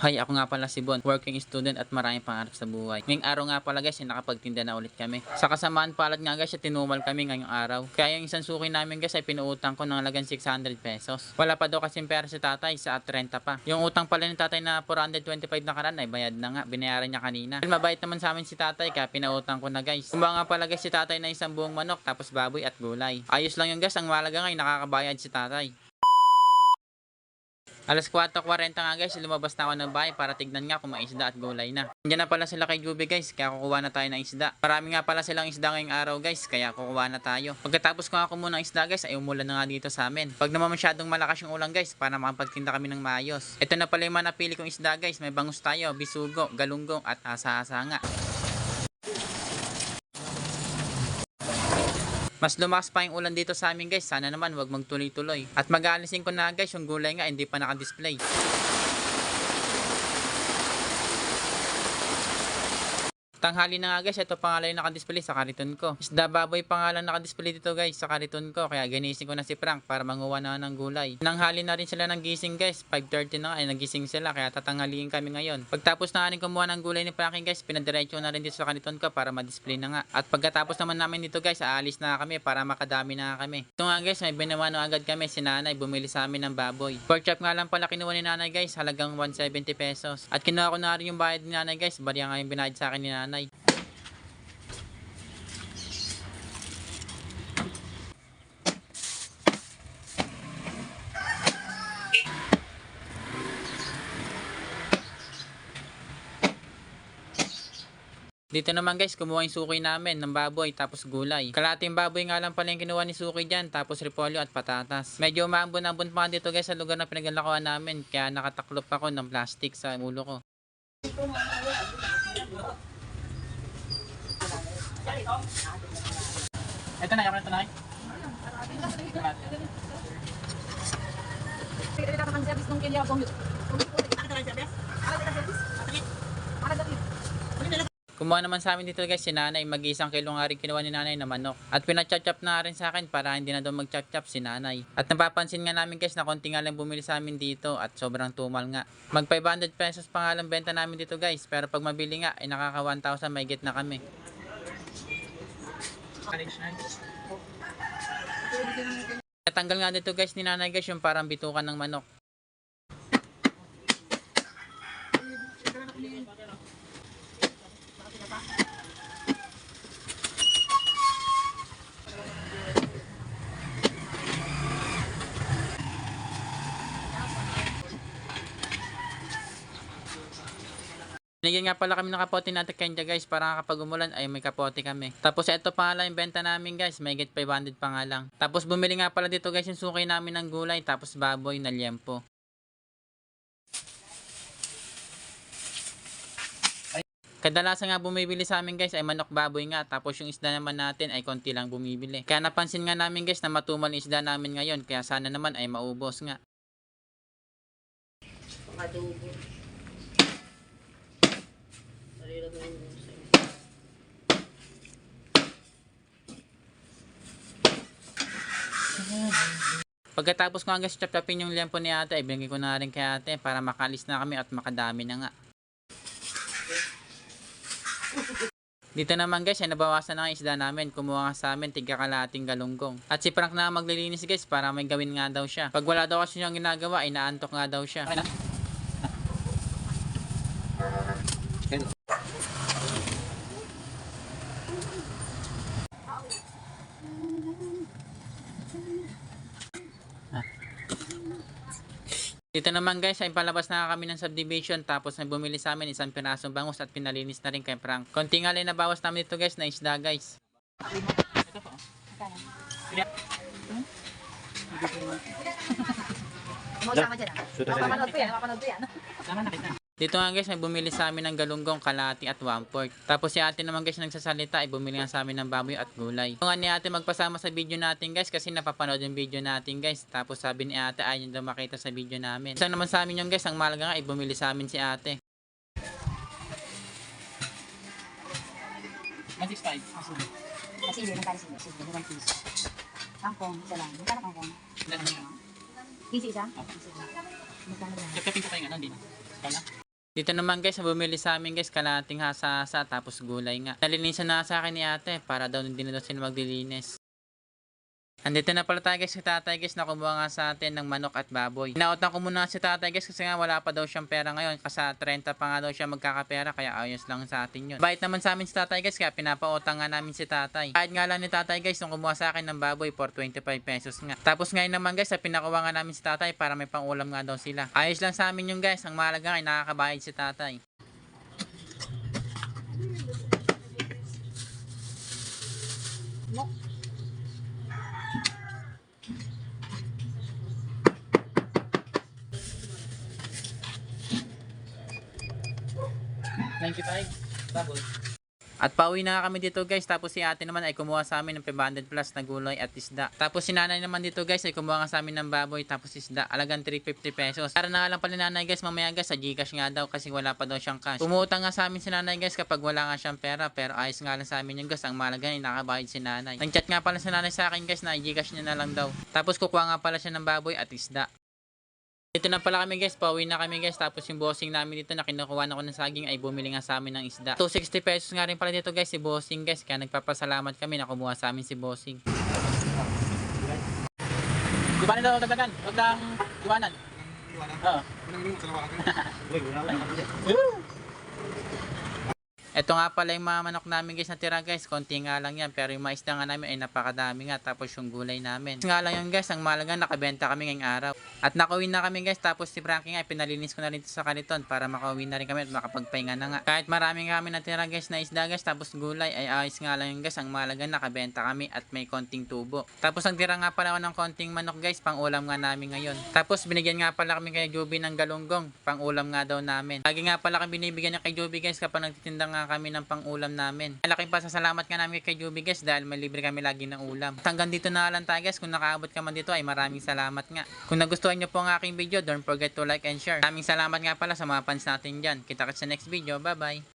Hi, ako nga pala si Bon, working student at maraming pangarap sa buhay. Ngayong araw nga pala guys, nakapagtinda na ulit kami. Sa kasamaan palad nga guys, tinumal kami ngayong araw. Kaya yung isang suki namin guys ay pinuutang ko ng halagang 600 pesos. Wala pa daw kasing pera si tatay, sa 30 pa. Yung utang pala ni tatay na 425 na karan ay bayad na nga, binayaran niya kanina. Mabait naman sa amin si tatay kaya pinautang ko na guys. Kumbaga nga pala guys si tatay na isang buong manok tapos baboy at gulay. Ayos lang yung guys, ang mahalaga nga ay nakakabayad si tatay. Alas 4:40 nga guys, lumabas na ako ng bahay para tignan nga kung may isda at gulay na. Nandiyan na pala sila kay Juby guys, kaya kukuha na tayo ng isda. Marami nga pala silang isda ngayong araw guys, kaya kukuha na tayo. Pagkatapos ko nga kumuha ng isda guys, ay umulan na nga dito sa amin. Pag naman masyadong malakas yung ulan guys, para makapagtinda kami ng maayos. Ito na pala yung mga napili kong isda guys, may bangus tayo, bisugo, galunggong at asa-asa nga. Mas lumakas pa yung ulan dito sa amin guys, sana naman wag magtuloy-tuloy. At mag-aalisin ko na guys yung gulay nga hindi pa naka-display. Tanghali na nga guys, ito pangalan yung nakadisplay sa kariton ko. Isda baboy pangalan nakadisplay dito guys sa kariton ko. Kaya ginising ko na si Frank para manguha na ng gulay. Nanghali na rin sila ng gising guys. 5:30 na nga ay nagising sila kaya tatanghaliin kami ngayon. Pagtapos na rin kumuha ng gulay ni Frankie guys, pinadiretso na rin dito sa kariton ko para ma-display na nga. At pagkatapos naman namin dito guys, aalis na kami para makadami na kami. Ito nga guys, may binawano agad kami. Si nanay bumili sa amin ng baboy. Pork chop nga lang pala kinuha ni nanay guys, halagang 170 pesos. At kinuha ko na rin yung bayad ni nanay guys. Bariya nga yung binayad sa akin ni nanay. Dito naman guys, kumuha yung suki namin ng baboy tapos gulay. Kalating baboy nga lang pala yung kinuha ni suki dyan, tapos repolyo at patatas. Medyo maambon-ambon pa dito guys sa lugar na pinaglalakuan namin, kaya nakataklop ako ng plastic sa ulo ko. Ito na, ako na ito na. Kumuha naman sa amin dito guys si nanay, mag-isang kilo nga rin kinuha ni nanay na manok. At pinachop-chop na rin sa akin para hindi na daw mag-chop-chop si nanay. At napapansin nga namin guys na konti nga lang bumili sa amin dito at sobrang tumal nga. Mag 500 pesos pa nga lang benta namin dito guys, pero pag mabili nga ay nakaka 1,000 may get na kami. Natanggal nga dito guys ni nanay guys yung parang bitukan ng manok. Binigyan nga pala kami ng kapote natin kanya guys para kapag umulan ay may kapote kami. Tapos ito pa lang yung benta namin guys, may get 500 pa nga lang. Tapos bumili nga pala dito guys yung suki namin ng gulay tapos baboy na liempo. Kadalasan nga bumibili sa amin guys ay manok baboy nga, tapos yung isda naman natin ay konti lang bumibili. Kaya napansin nga namin guys na matumal yung isda namin ngayon, kaya sana naman ay maubos nga. Adobo. Pagkatapos ko hanggang chop-chopin yung liempo ni ate, ay binigay ko na rin kay ate para makalis na kami at makadami na nga. Dito naman guys ay nabawasan na ang isda namin, kumuha nga sa amin tiga kalating galunggong. At si Frank na maglilinis guys para may gawin nga daw siya. Pag wala daw kasi siyang ginagawa ay naantok nga daw siya. Okay na? Dito naman guys ay palabas na kami ng subdivision tapos na bumili sa amin isang pirasong bangus at pinalinis na rin kay Frank. Konti nga lang nabawas namin dito guys na isda guys. Ito po. Dito nga guys may bumili sa amin ng galunggong, kalati at 1/4. Tapos si ate naman guys nagsasalita ay bumili nga sa amin ng baboy at gulay. Kung nga ni ate magpasama sa video natin guys kasi napapanood yung video natin guys. Tapos sabi ni ate ayaw daw makita sa video namin. Isang naman sa amin yung guys, ang mahalaga nga ay bumili sa amin si ate. 165. Masili, magkano sila? Sige, 1 piece. Kangkong, isa lang. Magkano kangkong? 15 isa? Magkano lang? Kapit ko kayo nga, hindi na. Kaya Dito naman guys, bumili sa amin guys, kalahating hasa-hasa tapos gulay nga. Nalinisan na sa akin ni ate para daw hindi na daw sila maglilinis. Andito na pala tayo guys si tatay guys na kumuha nga sa atin ng manok at baboy. Inautang ko muna si tatay guys kasi nga wala pa daw siyang pera ngayon kasi 30 pa nga daw siya magkakapera kaya ayos lang sa atin yun. Bait naman sa amin si tatay guys kaya pinapautang nga namin si tatay. Kahit nga lang ni tatay guys nung kumuha sa akin ng baboy for 25 pesos nga. Tapos ngayon naman guys pinakuha nga namin si tatay para may pangulam nga daw sila. Ayos lang sa amin yung guys, ang mahalaga ay nakakabayad si tatay. Baboy. At pauwi na kami dito guys, tapos si ate naman ay kumuha sa amin ng 500 plus na gulay at isda. Tapos si nanay naman dito guys ay kumuha nga sa amin ng baboy tapos isda, alagang 350 pesos. Para na nga lang pala nanay guys mamaya guys sa Gcash nga daw kasi wala pa daw siyang cash. Umutang nga sa amin si nanay guys kapag wala nga siyang pera, pero ayos nga lang sa amin yung guys, ang mahalaga ay nakabayad si nanay. Nag-chat nga pala si nanay sa akin guys na i-Gcash niya na lang daw. Tapos kukuha nga pala siya ng baboy at isda. Dito na pala kami guys, pauwi na kami guys, tapos yung bossing namin dito na kinukuha na ko ng saging ay bumili nga sa amin ng isda. 260 pesos nga rin pala dito guys si bossing guys, kaya nagpapasalamat kami na kumuha sa amin si bossing. Di ba nila dagdagan? Huwag lang iwanan. Oo. Ito nga pala yung mga manok namin guys na tira guys, konti nga lang yan, pero yung mga isda nga namin ay napakadami nga, tapos yung gulay namin. Nga lang yun guys, ang mahalaga nakabenta kami ngayong araw. At nakauwi na kami guys, tapos si Frankie nga pinalinis ko na rin sa kariton para makauwi na rin kami at makapagpahinga na nga. Kahit marami nga kami natira guys na isda guys, tapos gulay ay ayos nga lang yun guys, ang mahalaga nakabenta kami at may konting tubo. Tapos ang tira nga pala ako ng konting manok guys, pang ulam nga namin ngayon. Tapos binigyan nga pala kami kay Joby ng galunggong, pang ulam nga daw namin. Lagi nga pala kami binibigyan niya kay Joby guys kapag nagtitinda nga kami ng pang-ulam namin. Malaking pasasalamat nga namin kay Joby guys dahil may libre kami lagi ng ulam. At hanggang dito na lang tayo guys. Kung nakaabot ka man dito ay maraming salamat nga. Kung nagustuhan nyo po ang aking video, don't forget to like and share. Maraming salamat nga pala sa mga fans natin dyan. Kita-kits sa next video. Bye bye!